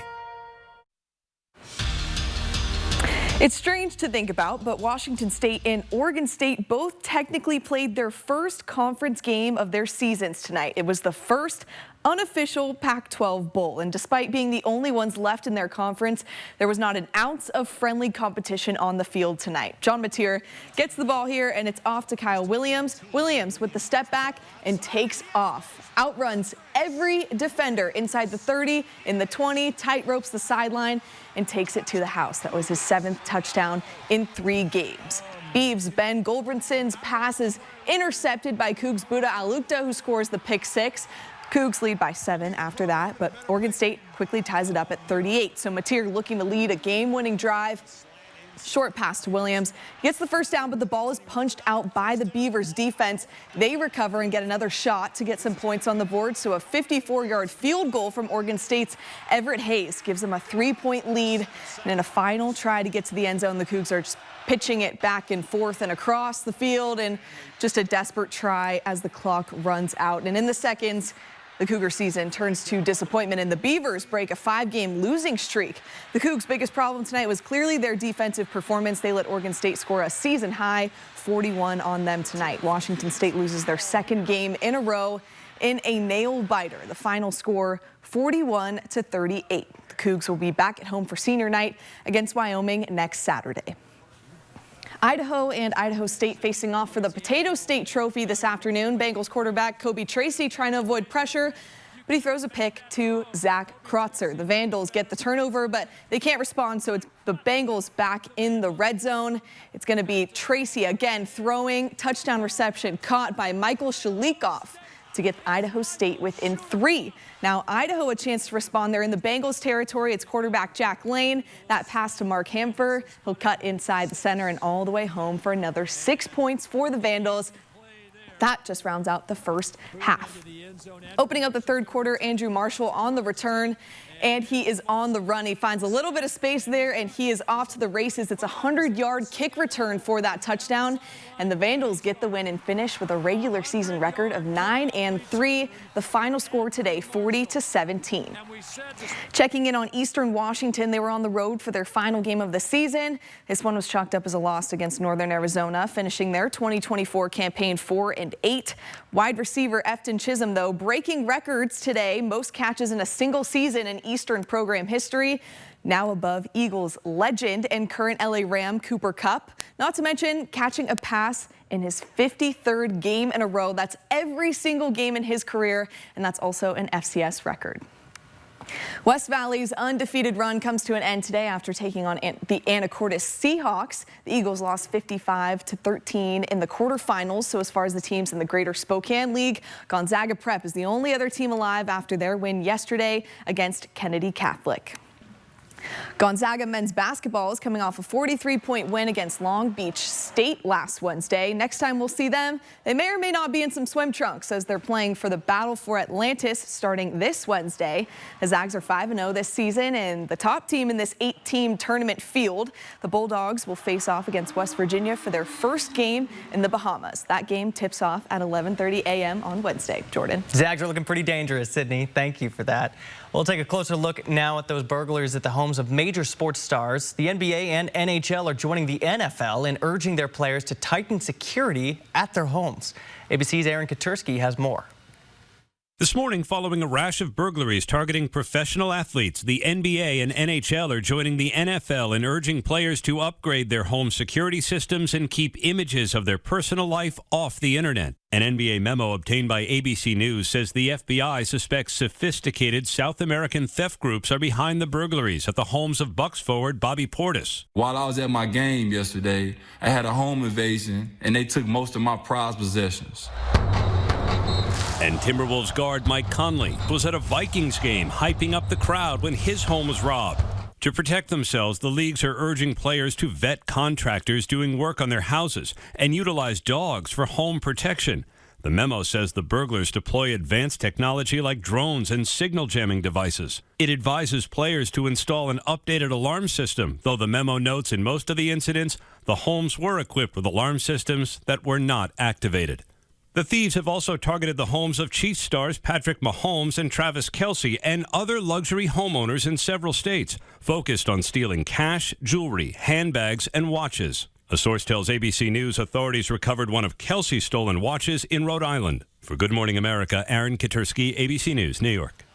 It's strange to think about, but Washington State and Oregon State both technically played their first conference game of their seasons tonight. It was the first unofficial Pac-12 Bowl. And despite being the only ones left in their conference, there was not an ounce of friendly competition on the field tonight. John Mateer gets the ball here, and it's off to Kyle Williams. Williams with the step back and takes off. Outruns every defender inside the 30, in the 20, tight ropes the sideline, and takes it to the house. That was his 7th touchdown in 3 games. Beavs' Ben Goldbranson's pass is intercepted by Cougs' Buda Alukta, who scores the pick 6. Cougs lead by 7 after that, but Oregon State quickly ties it up at 38. So Mateer looking to lead a game-winning drive. Short pass to Williams. He gets the first down, but the ball is punched out by the Beavers defense. They recover and get another shot to get some points on the board. So a 54-yard field goal from Oregon State's Everett Hayes gives them a 3-point lead. And in a final try to get to the end zone, the Cougs are just pitching it back and forth and across the field, and just a desperate try as the clock runs out. And in the seconds, the Cougar season turns to disappointment, and the Beavers break a 5-game losing streak. The Cougs' biggest problem tonight was clearly their defensive performance. They let Oregon State score a season-high 41 on them tonight. Washington State loses their 2nd game in a row in a nail-biter. The final score, 41-38. The Cougs will be back at home for senior night against Wyoming next Saturday. Idaho and Idaho State facing off for the Potato State Trophy this afternoon. Bengals quarterback Kobe Tracy trying to avoid pressure, but he throws a pick to Zach Kreutzer. The Vandals get the turnover, but they can't respond, so it's the Bengals back in the red zone. It's going to be Tracy again throwing, touchdown reception caught by Michael Shalikoff to get Idaho State within 3. Now Idaho a chance to respond. They're in the Bengals territory. It's quarterback Jack Lane. That pass to Mark Hamfer. He'll cut inside the center and all the way home for another 6 points for the Vandals. That just rounds out the first half. Opening up the third quarter, Andrew Marshall on the return, and he is on the run. He finds a little bit of space there, and he is off to the races. It's a 100-yard kick return for that touchdown, and the Vandals get the win and finish with a regular season record of 9-3. The final score today, 40-17. Checking in on Eastern Washington, they were on the road for their final game of the season. This one was chalked up as a loss against Northern Arizona, finishing their 2024 campaign 4-8. Wide receiver Efton Chisholm, though, breaking records today, most catches in a single season in Eastern program history, now above Eagles legend and current LA Ram Cooper Kupp. Not to mention catching a pass in his 53rd game in a row. That's every single game in his career, and that's also an FCS record. West Valley's undefeated run comes to an end today after taking on the Anacortes Seahawks. The Eagles lost 55-13 in the quarterfinals. So as far as the teams in the Greater Spokane League, Gonzaga Prep is the only other team alive after their win yesterday against Kennedy Catholic. Gonzaga men's basketball is coming off a 43-point win against Long Beach State last Wednesday. Next time we'll see them, they may or may not be in some swim trunks as they're playing for the Battle for Atlantis starting this Wednesday. The Zags are 5-0 this season and the top team in this 8-team tournament field. The Bulldogs will face off against West Virginia for their first game in the Bahamas. That game tips off at 11:30 a.m. on Wednesday. Jordan. Zags are looking pretty dangerous, Sydney. Thank you for that. We'll take a closer look now at those burglaries at the homes of major sports stars. The NBA and NHL are joining the NFL in urging their players to tighten security at their homes. ABC's Aaron Katursky has more. This morning, following a rash of burglaries targeting professional athletes, the NBA and NHL are joining the NFL in urging players to upgrade their home security systems and keep images of their personal life off the internet. An NBA memo obtained by ABC News says the FBI suspects sophisticated South American theft groups are behind the burglaries at the homes of Bucks forward Bobby Portis. While I was at my game yesterday, I had a home invasion, and they took most of my prized possessions. And Timberwolves guard Mike Conley was at a Vikings game hyping up the crowd when his home was robbed. To protect themselves, the leagues are urging players to vet contractors doing work on their houses and utilize dogs for home protection. The memo says the burglars deploy advanced technology like drones and signal jamming devices. It advises players to install an updated alarm system, though the memo notes in most of the incidents, the homes were equipped with alarm systems that were not activated. The thieves have also targeted the homes of Chiefs stars Patrick Mahomes and Travis Kelce and other luxury homeowners in several states, focused on stealing cash, jewelry, handbags, and watches. A source tells ABC News authorities recovered one of Kelce's stolen watches in Rhode Island. For Good Morning America, Aaron Katursky, ABC News, New York.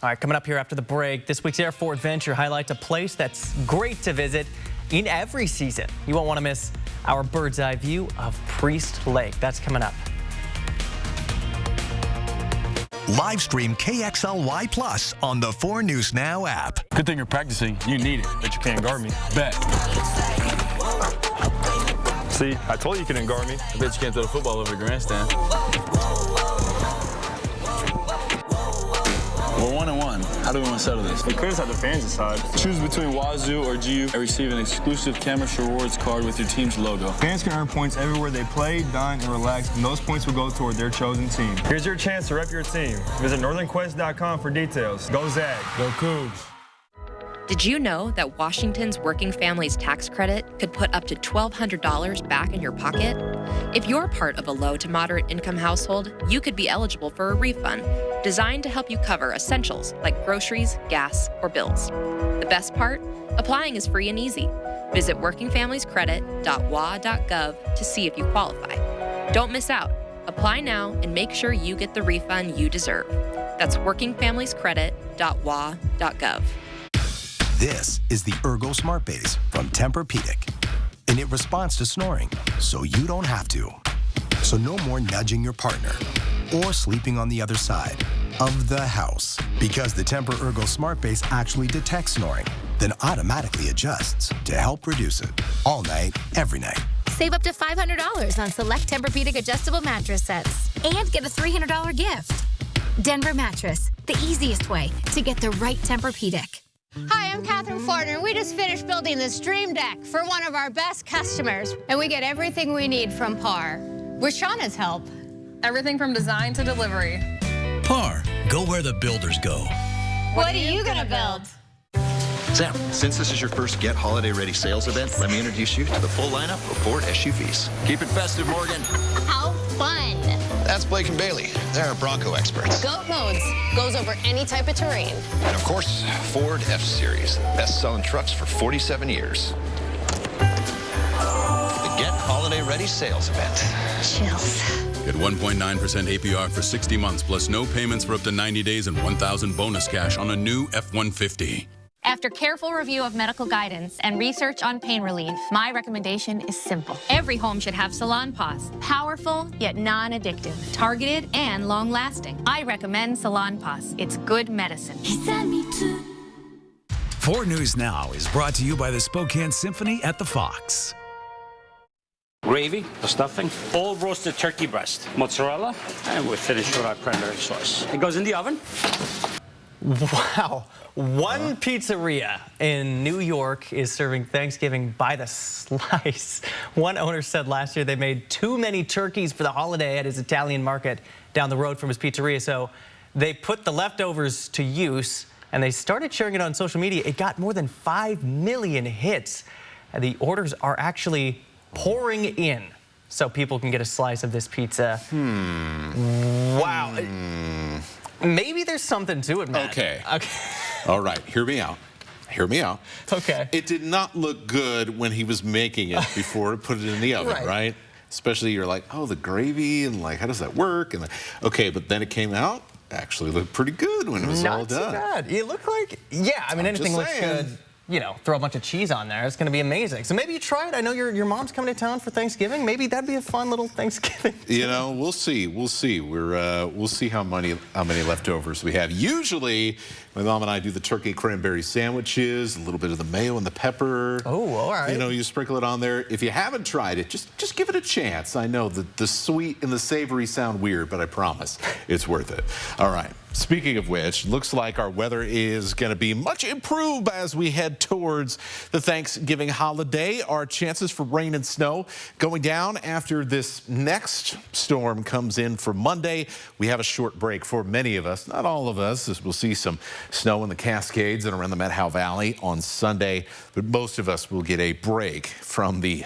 All right, coming up here after the break, this week's Airport Adventure highlights a place that's great to visit in every season. You won't want to miss our bird's eye view of Priest Lake. That's coming up. Live stream KXLY Plus on the 4 News Now app. Good thing you're practicing. You need it. Bet you can't guard me. Bet. See, I told you you couldn't guard me. I bet you can't throw the football over the grandstand. We're 1-1. How do we want to settle this? We could have had the fans decide. Choose between Wazoo or GU and receive an exclusive Camus Rewards card with your team's logo. Fans can earn points everywhere they play, dine, and relax, and those points will go toward their chosen team. Here's your chance to rep your team. Visit northernquest.com for details. Go Zag. Go Cougs. Did you know that Washington's Working Families Tax Credit could put up to $1,200 back in your pocket? If you're part of a low to moderate income household, you could be eligible for a refund designed to help you cover essentials like groceries, gas, or bills. The best part? Applying is free and easy. Visit workingfamiliescredit.wa.gov to see if you qualify. Don't miss out. Apply now and make sure you get the refund you deserve. That's workingfamiliescredit.wa.gov. This is the Ergo Smart Base from Tempur-Pedic, and it responds to snoring, so you don't have to. So no more nudging your partner or sleeping on the other side of the house, because the Tempur Ergo Smart Base actually detects snoring, then automatically adjusts to help reduce it all night, every night. Save up to $500 on select Tempur-Pedic adjustable mattress sets and get a $300 gift. Denver Mattress, the easiest way to get the right Tempur-Pedic. Hi, I'm Catherine Ford, and we just finished building this dream deck for one of our best customers. And we get everything we need from Par. With Shauna's help. Everything from design to delivery. Par, go where the builders go. What are you going to build? Sam, since this is your first Get Holiday Ready sales event, let me introduce you to the full lineup of Ford SUVs. Keep it festive, Morgan. How fun. That's Blake and Bailey. They're our Bronco experts. Goat modes. Goes over any type of terrain. And of course, Ford F-Series. Best-selling trucks for 47 years. The Get Holiday Ready sales event. Chills. Get 1.9% APR for 60 months, plus no payments for up to 90 days and $1,000 bonus cash on a new F-150. After careful review of medical guidance and research on pain relief, my recommendation is simple. Every home should have Salon Paws. Powerful, yet non-addictive. Targeted and long-lasting. I recommend Salon Paws. It's good medicine. 4 News Now is brought to you by the Spokane Symphony at the Fox. Gravy, the stuffing, all roasted turkey breast, mozzarella, and we finish with our cranberry sauce. It goes in the oven. Wow. One pizzeria in New York is serving Thanksgiving by the slice. One owner said last year they made too many turkeys for the holiday at his Italian market down the road from his pizzeria. So they put the leftovers to use and they started sharing it on social media. It got more than 5 million hits. And the orders are actually pouring in so people can get a slice of this pizza. Wow. Maybe there's something to it, man. Okay. All right, hear me out. Hear me out. Okay. It did not look good when he was making it before he put it in the oven, right? Especially you're like, oh, the gravy, and like, how does that work? And okay, but then it came out, actually looked pretty good when it was all done. Not too bad. It looked like, yeah, I mean, anything looks good. You know, throw a bunch of cheese on there. It's going to be amazing. So maybe you try it. I know your mom's coming to town for Thanksgiving. Maybe that'd be a fun little Thanksgiving. You know, we'll see. We'll see. We'll see how many leftovers we have. Usually, my mom and I do the turkey cranberry sandwiches, a little bit of the mayo and the pepper. Oh, all right. You know, you sprinkle it on there. If you haven't tried it, just give it a chance. I know the sweet and the savory sound weird, but I promise it's worth it. All right. Speaking of which, looks like our weather is going to be much improved as we head towards the Thanksgiving holiday. Our chances for rain and snow going down after this next storm comes in for Monday. We have a short break for many of us, not all of us, as we'll see some snow in the Cascades and around the Methow Valley on Sunday, but most of us will get a break from the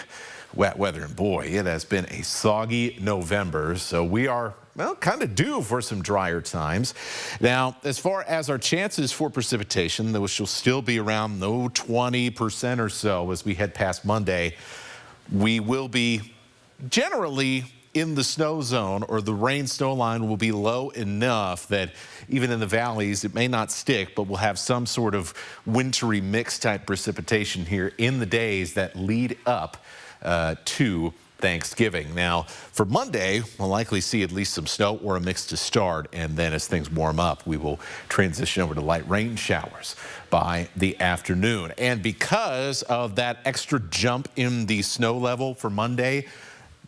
wet weather. And boy, it has been a soggy November, so we are, well, kind of due for some drier times. Now, as far as our chances for precipitation, those will still be around 20% or so as we head past Monday. We will be generally in the snow zone, or the rain snow line will be low enough that even in the valleys, it may not stick, but we'll have some sort of wintry mix type precipitation here in the days that lead up to Thanksgiving. Now, for Monday, we'll likely see at least some snow or a mix to start, and then as things warm up, we will transition over to light rain showers by the afternoon. And because of that extra jump in the snow level for Monday,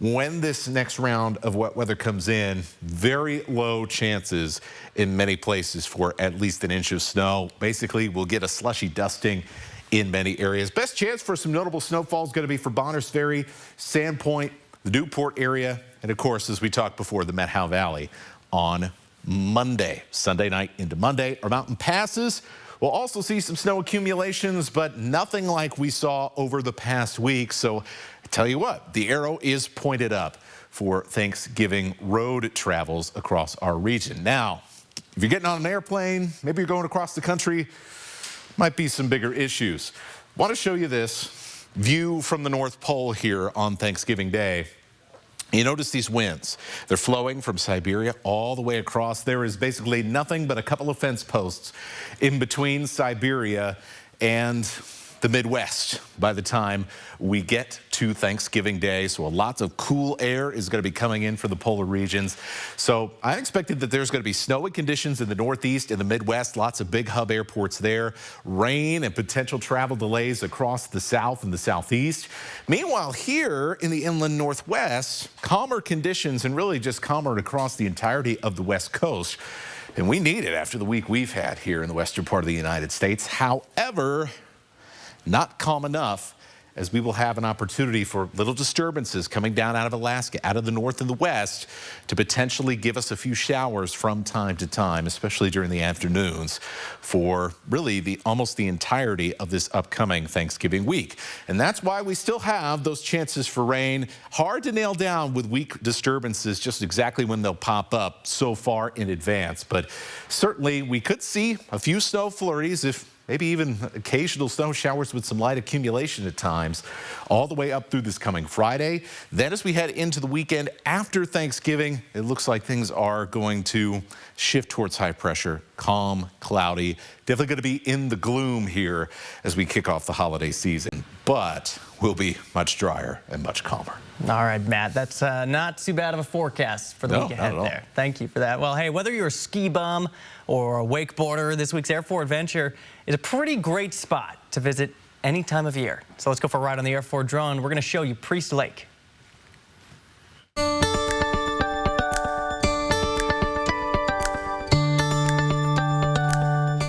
when this next round of wet weather comes in, very low chances in many places for at least an inch of snow. Basically, we'll get a slushy dusting in many areas. Best chance for some notable snowfall is going to be for Bonners Ferry, Sandpoint, the Newport area, and of course, as we talked before, the Met-Howe Valley on Monday. Sunday night into Monday, our mountain passes. We'll also see some snow accumulations, but nothing like we saw over the past week. So I tell you what, the arrow is pointed up for Thanksgiving road travels across our region. Now, if you're getting on an airplane, maybe you're going across the country, might be some bigger issues. Want to show you this view from the North Pole here on Thanksgiving Day. You notice these winds. They're flowing from Siberia all the way across. There is basically nothing but a couple of fence posts in between Siberia and the Midwest by the time we get to Thanksgiving Day. So lots of cool air is going to be coming in for the polar regions. So I expected that there's going to be snowy conditions in the Northeast and the Midwest, lots of big hub airports there, rain and potential travel delays across the South and the Southeast. Meanwhile, here in the inland Northwest, calmer conditions, and really just calmer across the entirety of the West Coast. And we need it after the week we've had here in the western part of the United States. However, not calm enough, as we will have an opportunity for little disturbances coming down out of Alaska, out of the north and the west, to potentially give us a few showers from time to time, especially during the afternoons, for really almost the entirety of this upcoming Thanksgiving week. And that's why we still have those chances for rain. Hard to nail down with weak disturbances just exactly when they'll pop up so far in advance. But certainly we could see a few snow flurries, if maybe even occasional snow showers with some light accumulation at times, all the way up through this coming Friday. Then as we head into the weekend after Thanksgiving, it looks like things are going to shift towards high pressure, calm, cloudy. Definitely going to be in the gloom here as we kick off the holiday season, but will be much drier and much calmer. All right, Matt, that's not too bad of a forecast for the week ahead there. Thank you for that. Well, hey, whether you're a ski bum or a wakeboarder, this week's Air Force Adventure is a pretty great spot to visit any time of year. So let's go for a ride on the Air Force drone. We're going to show you Priest Lake.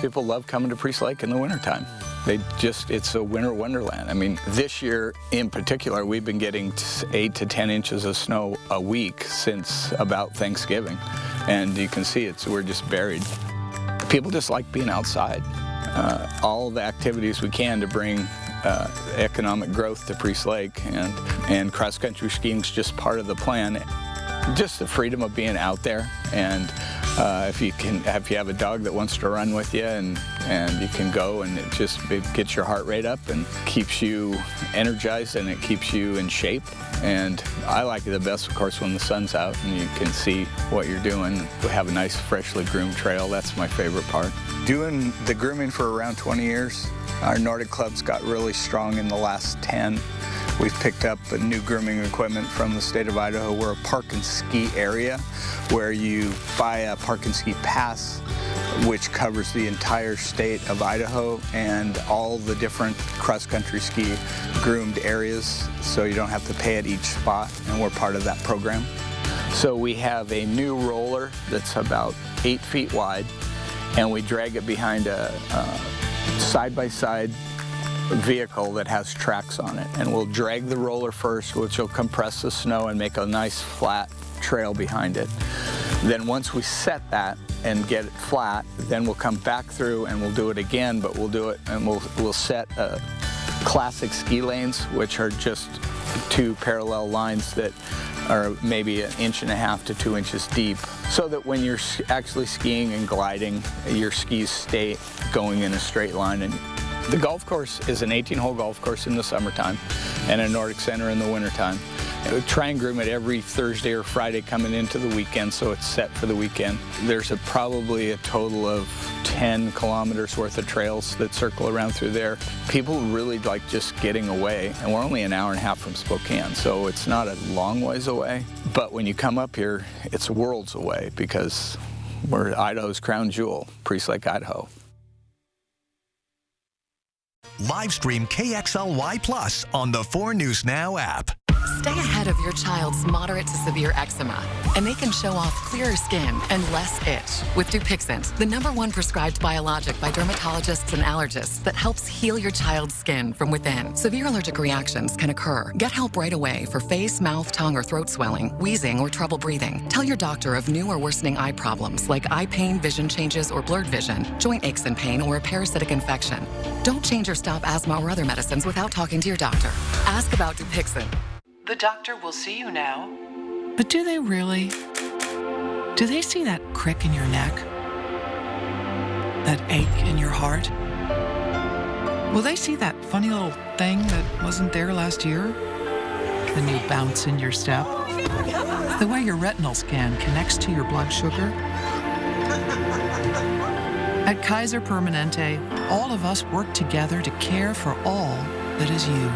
People love coming to Priest Lake in the wintertime. It's a winter wonderland. I mean, this year in particular, we've been getting 8 to 10 inches of snow a week since about Thanksgiving. And you can see we're just buried. People just like being outside. All the activities we can to bring economic growth to Priest Lake, and cross-country skiing is just part of the plan. Just the freedom of being out there, and if you have a dog that wants to run with you, and you can go, and it gets your heart rate up and keeps you energized, and it keeps you in shape. And I like it the best, of course, when the sun's out and you can see what you're doing. We have a nice freshly groomed trail. That's my favorite part. Doing the grooming for around 20 years, our Nordic clubs got really strong in the last 10. We've picked up new grooming equipment from the state of Idaho. We're a park and ski area where you buy a park and ski pass, which covers the entire state of Idaho and all the different cross-country ski groomed areas, so you don't have to pay at each spot, and we're part of that program. So we have a new roller that's about 8 feet wide, and we drag it behind a side-by-side vehicle that has tracks on it, and we'll drag the roller first, which will compress the snow and make a nice flat trail behind it. Then once we set that and get it flat, then we'll come back through and we'll do it again, but we'll do it and we'll set classic ski lanes, which are just 2 parallel lines that are maybe 1.5 to 2 inches deep, so that when you're actually skiing and gliding, your skis stay going in a straight line. And the golf course is an 18-hole golf course in the summertime and a Nordic Center in the wintertime. Try and groom it every Thursday or Friday coming into the weekend, so it's set for the weekend. There's probably a total of 10 kilometers worth of trails that circle around through there. People really like just getting away, and we're only an hour and a half from Spokane, so it's not a long ways away. But when you come up here, it's worlds away because we're Idaho's crown jewel, Priest Lake, Idaho. Live stream KXLY Plus on the 4 News Now app. Stay ahead of your child's moderate to severe eczema, and they can show off clearer skin and less itch with Dupixent, the #1 prescribed biologic by dermatologists and allergists that helps heal your child's skin from within. Severe allergic reactions can occur. Get help right away for face, mouth, tongue, or throat swelling, wheezing, or trouble breathing. Tell your doctor of new or worsening eye problems like eye pain, vision changes, or blurred vision, joint aches and pain, or a parasitic infection. Don't change or stop asthma or other medicines without talking to your doctor. Ask about Dupixent. The doctor will see you now. But do they really? Do they see that crick in your neck? That ache in your heart? Will they see that funny little thing that wasn't there last year? The new bounce in your step? The way your retinal scan connects to your blood sugar? At Kaiser Permanente, all of us work together to care for all that is you.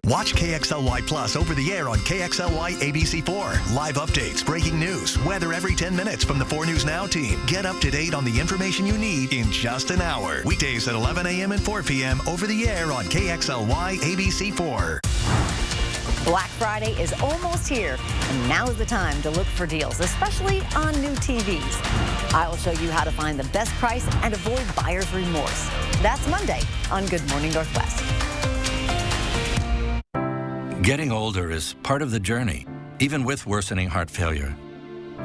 Watch KXLY Plus over the air on KXLY ABC4. Live updates, breaking news, weather every 10 minutes from the 4 News Now team. Get up to date on the information you need in just an hour. Weekdays at 11 a.m. and 4 p.m. over the air on KXLY ABC4. Black Friday is almost here, and now is the time to look for deals, especially on new TVs. I will show you how to find the best price and avoid buyer's remorse. That's Monday on Good Morning Northwest. Getting older is part of the journey, even with worsening heart failure.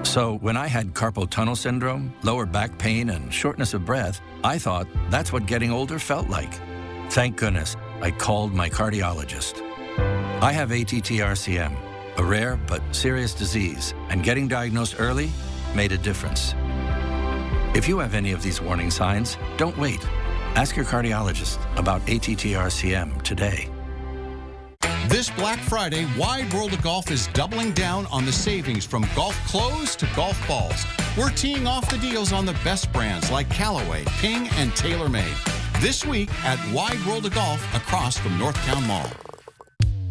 So when I had carpal tunnel syndrome, lower back pain, and shortness of breath, I thought that's what getting older felt like. Thank goodness I called my cardiologist. I have ATTR-CM, a rare but serious disease, and getting diagnosed early made a difference. If you have any of these warning signs, don't wait. Ask your cardiologist about ATTR-CM today. This Black Friday, Wide World of Golf is doubling down on the savings from golf clothes to golf balls. We're teeing off the deals on the best brands like Callaway, Ping, and TaylorMade. This week at Wide World of Golf across from Northtown Mall.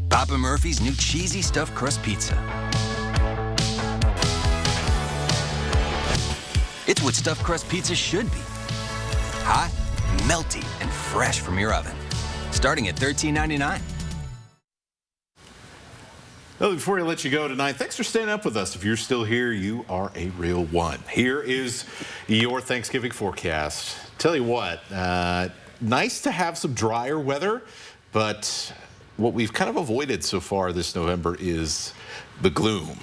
Papa Murphy's new cheesy stuffed crust pizza. It's what stuffed crust pizza should be. Hot, melty, and fresh from your oven. Starting at $13.99. Well, before I let you go tonight, thanks for staying up with us. If you're still here, you are a real one. Here is your Thanksgiving forecast. Tell you what, nice to have some drier weather, but what we've kind of avoided so far this November is the gloom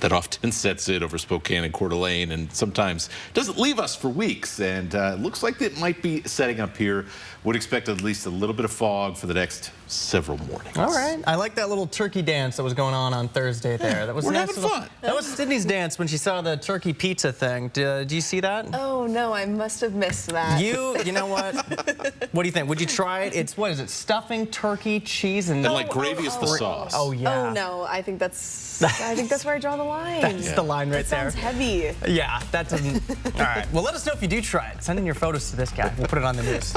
that often sets in over Spokane and Coeur d'Alene and sometimes doesn't leave us for weeks. And it looks like it might be setting up here. Would expect at least a little bit of fog for the next several mornings. All right. I like that little turkey dance that was going on Thursday there. That was we're nice having fun. That was Sydney's dance when she saw the turkey pizza thing. Did you see that? Oh, no, I must have missed that. You know what? What do you think? Would you try it? It's, what is it, stuffing, turkey, cheese, and like gravy is the sauce. Oh, yeah. Oh, no, I think that's where I draw the line. That's the line right there. That sounds heavy. Yeah, that doesn't. All right. Well, let us know if you do try it. Send in your photos to this guy. We'll put it on the news.